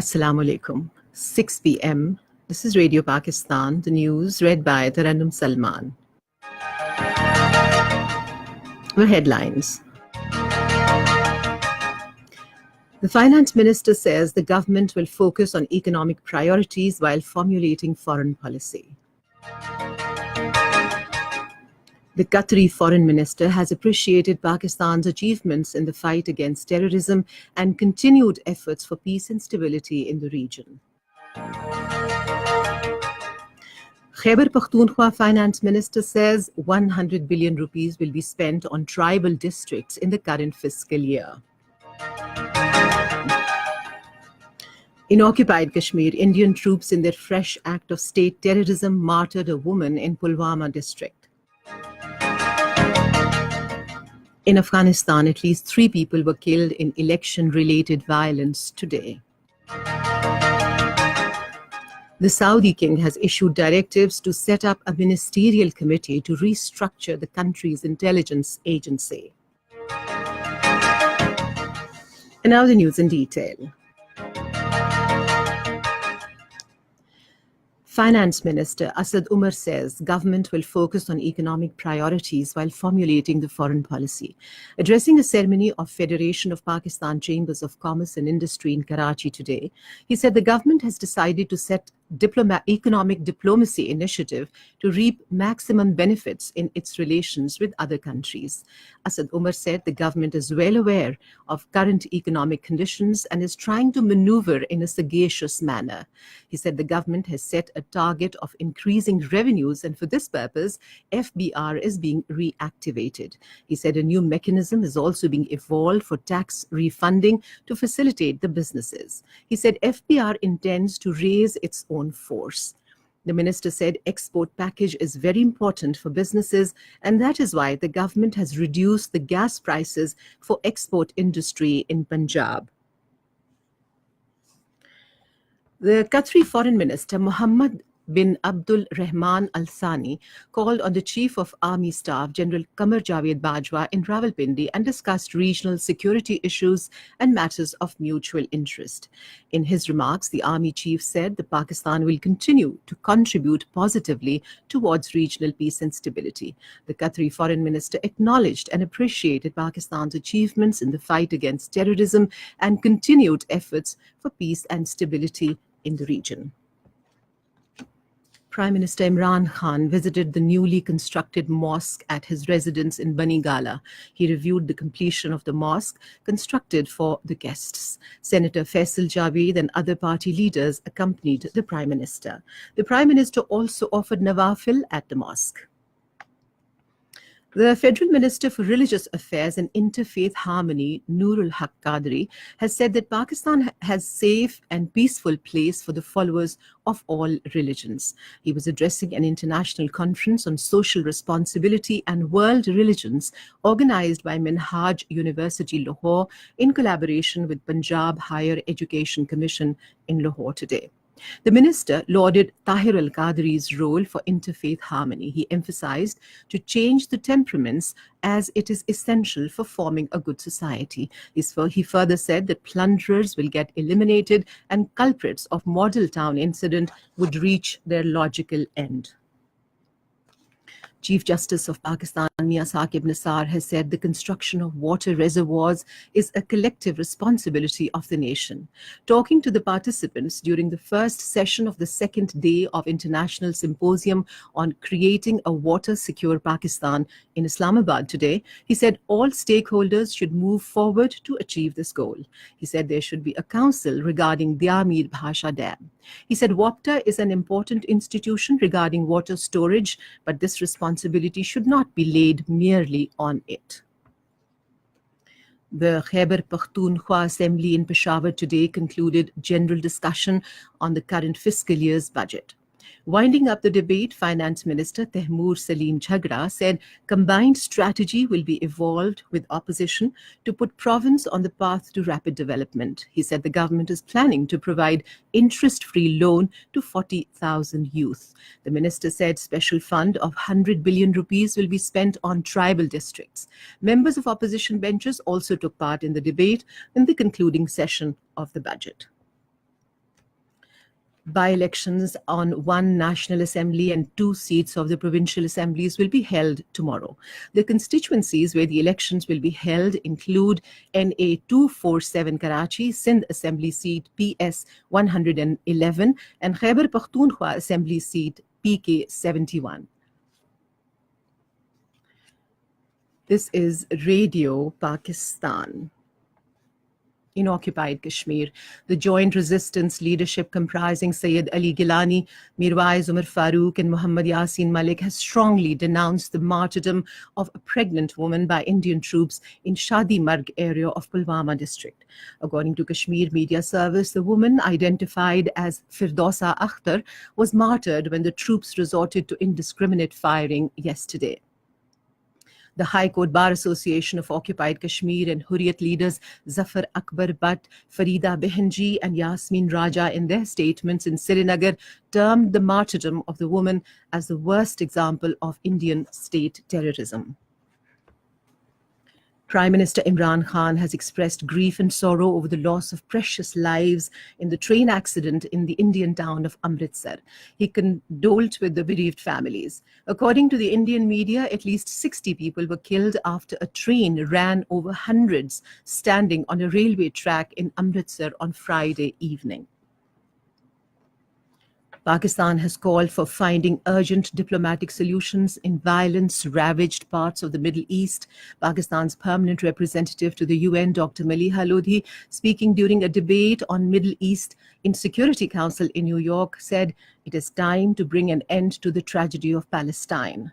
Assalamu alaikum. 6 p.m. This is Radio Pakistan, the news read by Tarannum Salman. The headlines. The finance minister says the government will focus on economic priorities while formulating foreign policy. The Qatari foreign minister has appreciated Pakistan's achievements in the fight against terrorism and continued efforts for peace and stability in the region. Khyber Pakhtunkhwa finance minister says 100 billion rupees will be spent on tribal districts in the current fiscal year. In occupied Kashmir, Indian troops in their fresh act of state terrorism martyred a woman in Pulwama district. In Afghanistan, at least 3 people were killed in election-related violence today. The Saudi king has issued directives to set up a ministerial committee to restructure the country's intelligence agency. And now the news in detail. Finance Minister Asad Umar says government will focus on economic priorities while formulating the foreign policy. Addressing a ceremony of Federation of Pakistan Chambers of Commerce and Industry in Karachi today, he said the government has decided to set economic diplomacy initiative to reap maximum benefits in its relations with other countries. Asad Umar said the government is well aware of current economic conditions and is trying to maneuver in a sagacious manner. He said the government has set a target of increasing revenues, and for this purpose, FBR is being reactivated. He said a new mechanism is also being evolved for tax refunding to facilitate the businesses. He said FBR intends to raise its own force. The minister said export package is very important for businesses, and that is why the government has reduced the gas prices for export industry in Punjab. The Qatari Foreign Minister Mohammed bin Abdul Rahman Al Thani called on the Chief of Army Staff General Qamar Javed Bajwa in Rawalpindi and discussed regional security issues and matters of mutual interest. In his remarks, the Army Chief said that Pakistan will continue to contribute positively towards regional peace and stability. The Qatari Foreign Minister acknowledged and appreciated Pakistan's achievements in the fight against terrorism and continued efforts for peace and stability in the region. Prime Minister Imran Khan visited the newly constructed mosque at his residence in Bani Gala. He reviewed the completion of the mosque constructed for the guests. Senator Faisal Javed and other party leaders accompanied the Prime Minister. The Prime Minister also offered nawafil at the mosque. The Federal Minister for Religious Affairs and Interfaith Harmony, Noorul Haq Qadri, has said that Pakistan has safe and peaceful place for the followers of all religions. He was addressing an international conference on social responsibility and world religions organized by Minhaj University, Lahore, in collaboration with Punjab Higher Education Commission in Lahore today. The minister lauded Tahir al-Qadri's role for interfaith harmony. He emphasized to change the temperaments as it is essential for forming a good society. He further said that plunderers will get eliminated and culprits of Model Town incident would reach their logical end. Chief Justice of Pakistan, Mia Saqib Nisar, has said the construction of water reservoirs is a collective responsibility of the nation. Talking to the participants during the first session of the second day of International Symposium on Creating a Water-Secure Pakistan in Islamabad today, he said all stakeholders should move forward to achieve this goal. He said there should be a council regarding Diamir Bhasha Dam. He said WAPTA is an important institution regarding water storage, but this responsibility should not be laid merely on it. The Khyber Pakhtunkhwa Assembly in Peshawar today concluded general discussion on the current fiscal year's budget. Winding up the debate, Finance Minister Tehmoor Salim Jhagra said combined strategy will be evolved with opposition to put province on the path to rapid development. He said the government is planning to provide interest-free loan to 40,000 youth. The minister said special fund of 100 billion rupees will be spent on tribal districts. Members of opposition benches also took part in the debate in the concluding session of the budget. By-elections on one National Assembly and 2 seats of the provincial assemblies will be held tomorrow. The constituencies where the elections will be held include NA 247 Karachi, Sindh Assembly seat PS 111 and Khyber Pakhtunkhwa Assembly seat PK 71. This is Radio Pakistan. In occupied Kashmir, the joint resistance leadership comprising Sayyid Ali Gilani, Mirwais Umar Farooq and Muhammad Yasin Malik has strongly denounced the martyrdom of a pregnant woman by Indian troops in Shadi Marg area of Pulwama district. According to Kashmir Media Service, the woman, identified as Firdausa Akhtar, was martyred when the troops resorted to indiscriminate firing yesterday. The High Court Bar Association of Occupied Kashmir and Hurriyat leaders Zafar Akbar Butt, Farida Behenji and Yasmin Raja in their statements in Srinagar termed the martyrdom of the woman as the worst example of Indian state terrorism. Prime Minister Imran Khan has expressed grief and sorrow over the loss of precious lives in the train accident in the Indian town of Amritsar. He condoled with the bereaved families. According to the Indian media, at least 60 people were killed after a train ran over hundreds standing on a railway track in Amritsar on Friday evening. Pakistan has called for finding urgent diplomatic solutions in violence-ravaged parts of the Middle East. Pakistan's permanent representative to the UN, Dr. Maliha Lodhi, speaking during a debate on Middle East in Security Council in New York, said it is time to bring an end to the tragedy of Palestine.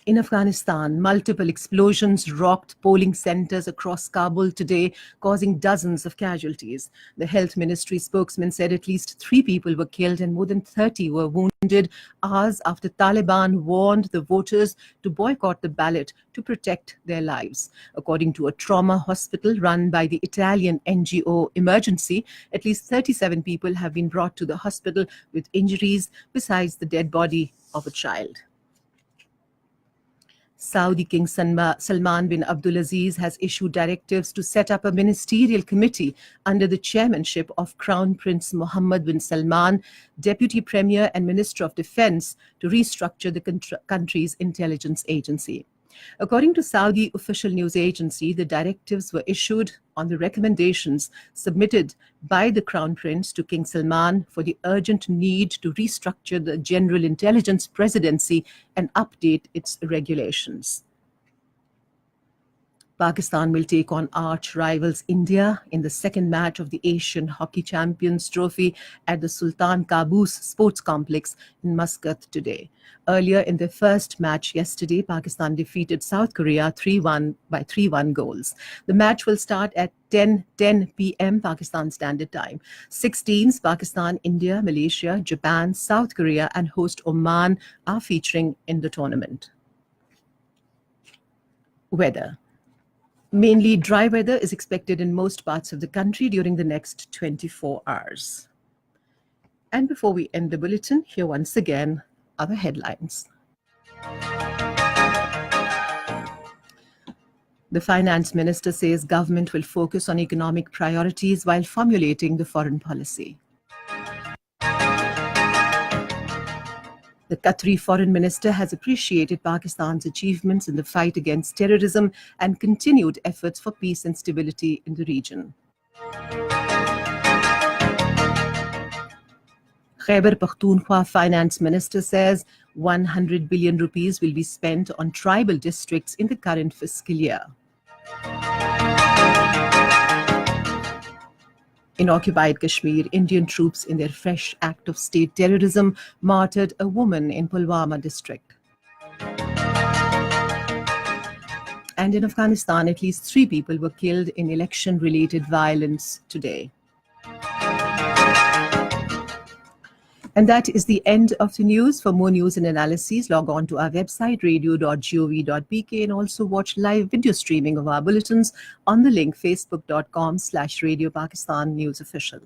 In Afghanistan, multiple explosions rocked polling centers across Kabul today, causing dozens of casualties. The health ministry spokesman said at least 3 people were killed and more than 30 were wounded, hours after Taliban warned the voters to boycott the ballot to protect their lives. According to a trauma hospital run by the Italian NGO Emergency, at least 37 people have been brought to the hospital with injuries, besides the dead body of a child. Saudi King Salman bin Abdulaziz has issued directives to set up a ministerial committee under the chairmanship of Crown Prince Mohammed bin Salman, Deputy Premier and Minister of Defense, to restructure the country's intelligence agency. According to Saudi official news agency, the directives were issued on the recommendations submitted by the Crown Prince to King Salman for the urgent need to restructure the General Intelligence Presidency and update its regulations. Pakistan will take on arch rivals India in the second match of the Asian Hockey Champions Trophy at the Sultan Qaboos Sports Complex in Muscat today. Earlier in their first match yesterday, Pakistan defeated South Korea 3-1 by 3-1 goals. The match will start at 10:10 p.m. Pakistan Standard Time. 6 teams, Pakistan, India, Malaysia, Japan, South Korea and host Oman, are featuring in the tournament. Weather. Mainly dry weather is expected in most parts of the country during the next 24 hours. And before we end the bulletin, here once again are the headlines. The finance minister says government will focus on economic priorities while formulating the foreign policy. The Qatari foreign minister has appreciated Pakistan's achievements in the fight against terrorism and continued efforts for peace and stability in the region. Khyber Pakhtunkhwa finance minister says 100 billion rupees will be spent on tribal districts in the current fiscal year. In occupied Kashmir, Indian troops in their fresh act of state terrorism martyred a woman in Pulwama district. And in Afghanistan, at least 3 people were killed in election-related violence today. And that is the end of the news. For more news and analyses, log on to our website, radio.gov.pk, and also watch live video streaming of our bulletins on the link facebook.com/Radio Pakistan News Official.